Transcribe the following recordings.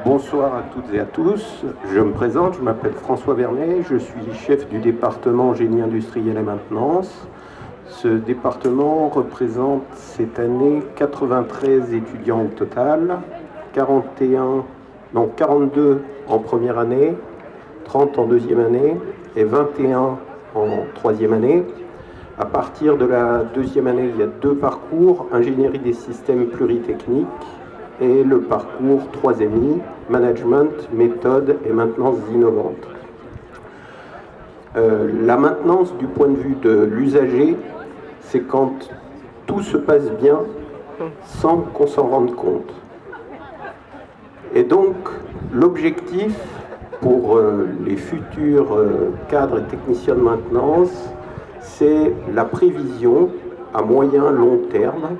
Bonsoir à toutes et à tous. Je me présente, je m'appelle François Vernet, je suis chef du département génie industriel et maintenance. Ce département représente cette année 93 étudiants au total, 42 en première année, 30 en deuxième année et 21 en troisième année. À partir de la deuxième année, il y a deux parcours, ingénierie des systèmes pluritechniques et le parcours 3MI, management, méthode et maintenance innovante. La maintenance du point de vue de l'usager, c'est quand tout se passe bien sans qu'on s'en rende compte. Et donc, l'objectif pour les futurs cadres et techniciens de maintenance, c'est la prévision à moyen long terme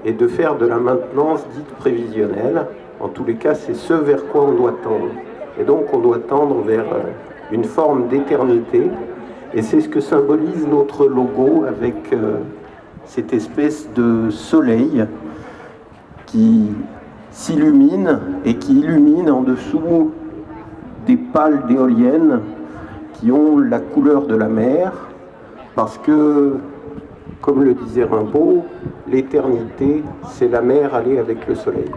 et de faire de la maintenance dite prévisionnelle. En tous les cas, c'est ce vers quoi on doit tendre. Et donc, on doit tendre vers une forme d'éternité. Et c'est ce que symbolise notre logo avec cette espèce de soleil qui s'illumine et qui illumine en dessous des pales d'éoliennes qui ont la couleur de la mer, parce que, comme le disait Rimbaud, l'éternité, c'est la mer allée avec le soleil.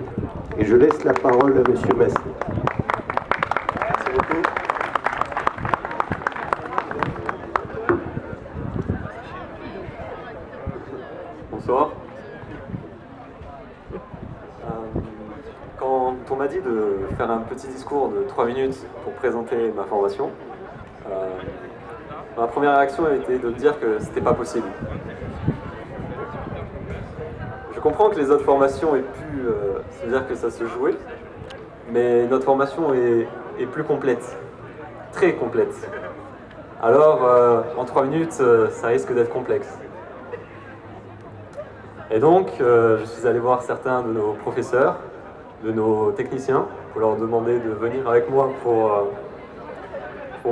Et je laisse la parole à M. Massé. Merci beaucoup. Bonsoir. Quand on m'a dit de faire un petit discours de 3 minutes pour présenter ma formation, ma première réaction a été de dire que c'était pas possible. Je comprends que les autres formations aient pu se dire que ça se jouait, mais notre formation est plus complète, très complète. Alors, en 3 minutes, ça risque d'être complexe. Et donc, je suis allé voir certains de nos professeurs, de nos techniciens, pour leur demander de venir avec moi pour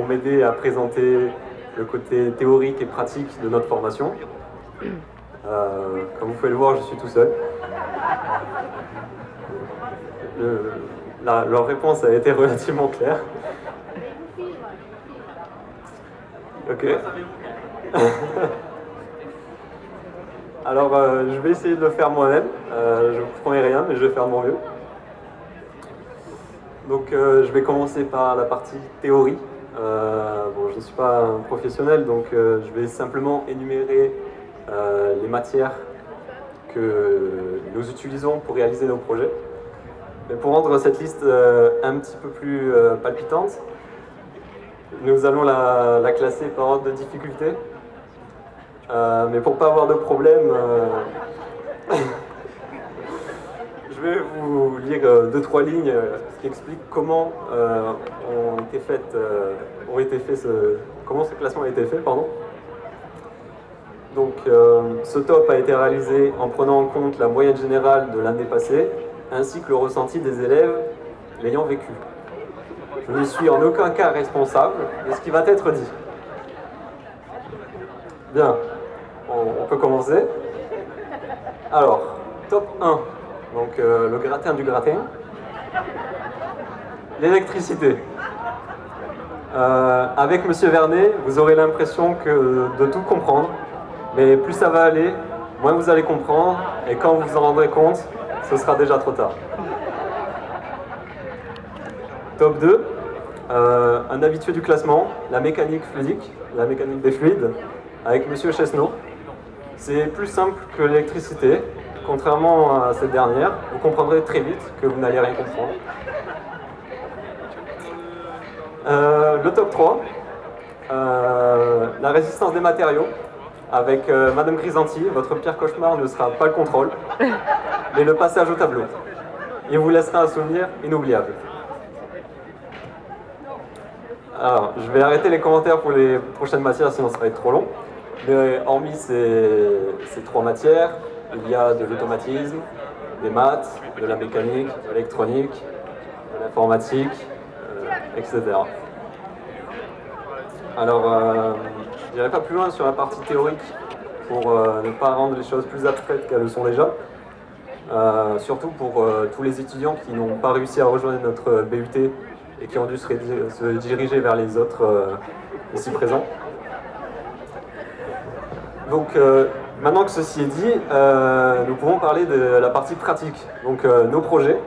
m'aider à présenter le côté théorique et pratique de notre formation. Comme vous pouvez le voir, je suis tout seul. Leur réponse a été relativement claire. Ok. Alors, je vais essayer de le faire moi-même. Je ne vous promets rien, mais je vais faire de mon mieux. Donc, je vais commencer par la partie théorie. Bon, je ne suis pas un professionnel, donc je vais simplement énumérer les matières que nous utilisons pour réaliser nos projets. Mais pour rendre cette liste un petit peu plus palpitante, nous allons la classer par ordre de difficulté. Mais pour pas avoir de problème, je vais vous lire 2-3 lignes qui expliquent comment comment ce classement a été fait, pardon. Donc, ce top a été réalisé en prenant en compte la moyenne générale de l'année passée, ainsi que le ressenti des élèves l'ayant vécu. Je ne suis en aucun cas responsable de ce qui va être dit. Bien, on peut commencer. Alors, top 1, donc le gratin du gratin. L'électricité. Avec Monsieur Vernet, vous aurez l'impression de tout comprendre, mais plus ça va aller, moins vous allez comprendre, et quand vous vous en rendrez compte, ce sera déjà trop tard. Top 2, un habitué du classement, la mécanique fluidique, la mécanique des fluides, avec Monsieur Chesneau. C'est plus simple que l'électricité, contrairement à cette dernière, vous comprendrez très vite que vous n'allez rien comprendre. Le top 3, la résistance des matériaux, avec Madame Grisanti. Votre pire cauchemar ne sera pas le contrôle, mais le passage au tableau. Il vous laissera un souvenir inoubliable. Alors, je vais arrêter les commentaires pour les prochaines matières, sinon ça va être trop long. Mais hormis ces 3 matières, il y a de l'automatisme, des maths, de la mécanique, de l'électronique, de l'informatique, etc. Alors, je n'irai pas plus loin sur la partie théorique pour ne pas rendre les choses plus abstraites qu'elles le sont déjà. surtout pour tous les étudiants qui n'ont pas réussi à rejoindre notre BUT et qui ont dû se diriger vers les autres ici présents. Donc maintenant que ceci est dit, nous pouvons parler de la partie pratique, donc nos projets.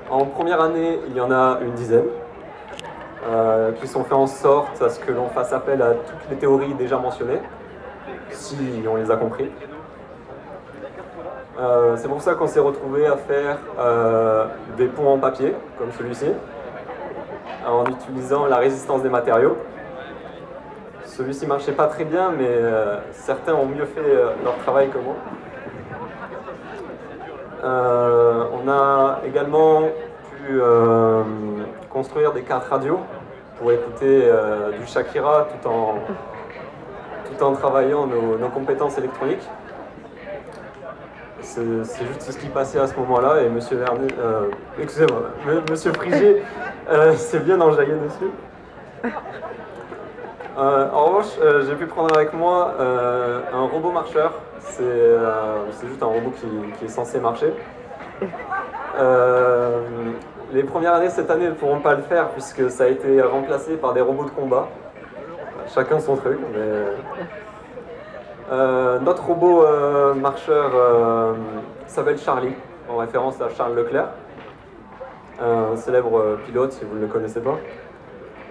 En première année, il y en a une dizaine, qui sont faits en sorte à ce que l'on fasse appel à toutes les théories déjà mentionnées, si on les a compris. C'est pour ça qu'on s'est retrouvé à faire des ponts en papier, comme celui-ci, en utilisant la résistance des matériaux. Celui-ci marchait pas très bien, mais certains ont mieux fait leur travail que moi. On a également pu construire des cartes radio pour écouter du Shakira tout en travaillant nos compétences électroniques. C'est juste ce qui passait à ce moment-là, et Monsieur Vernet, excusez-moi, Monsieur Frigier s'est bien enjaillé dessus. En revanche, j'ai pu prendre avec moi un robot marcheur. C'est juste un robot qui est censé marcher. Les premières années cette année ne pourront pas le faire puisque ça a été remplacé par des robots de combat. Chacun son truc. Notre robot marcheur s'appelle Charlie, en référence à Charles Leclerc, un célèbre pilote si vous ne le connaissez pas.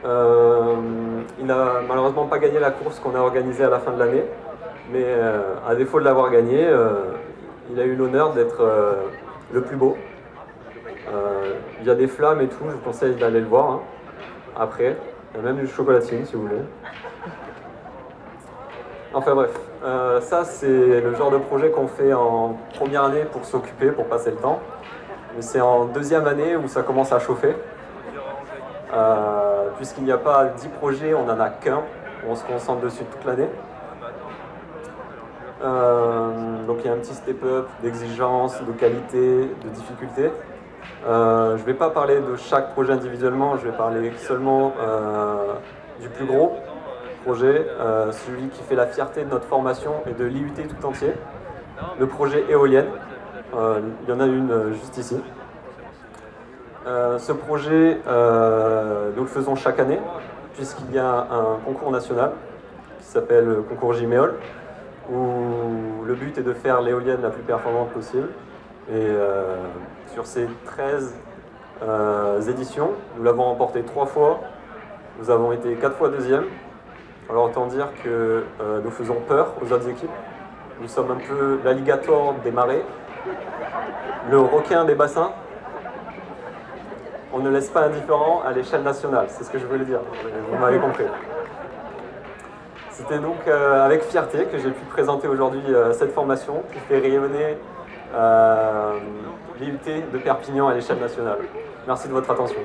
Il n'a malheureusement pas gagné la course qu'on a organisée à la fin de l'année, mais à défaut de l'avoir gagné, il a eu l'honneur d'être le plus beau. Il y a des flammes et tout, je vous conseille d'aller le voir hein, après. Il y a même du chocolatine si vous voulez. Enfin bref, ça c'est le genre de projet qu'on fait en première année pour s'occuper, pour passer le temps. Mais c'est en deuxième année où ça commence à chauffer. Puisqu'il n'y a pas 10 projets, on n'en a qu'un, on se concentre dessus toute l'année. Donc il y a un petit step-up d'exigence, de qualité, de difficulté. Je ne vais pas parler de chaque projet individuellement, je vais parler seulement du plus gros projet, celui qui fait la fierté de notre formation et de l'IUT tout entier, le projet éolienne. Il y en a une juste ici. Ce projet, nous le faisons chaque année, puisqu'il y a un concours national qui s'appelle le concours Jiméol, où le but est de faire l'éolienne la plus performante possible. Et sur ces 13 éditions, nous l'avons remporté 3 fois, nous avons été 4 fois deuxième. Alors autant dire que nous faisons peur aux autres équipes. Nous sommes un peu l'alligator des marais, le requin des bassins. On ne laisse pas indifférent à l'échelle nationale, c'est ce que je voulais dire, vous m'avez compris. C'était donc avec fierté que j'ai pu présenter aujourd'hui cette formation qui fait rayonner l'IUT de Perpignan à l'échelle nationale. Merci de votre attention.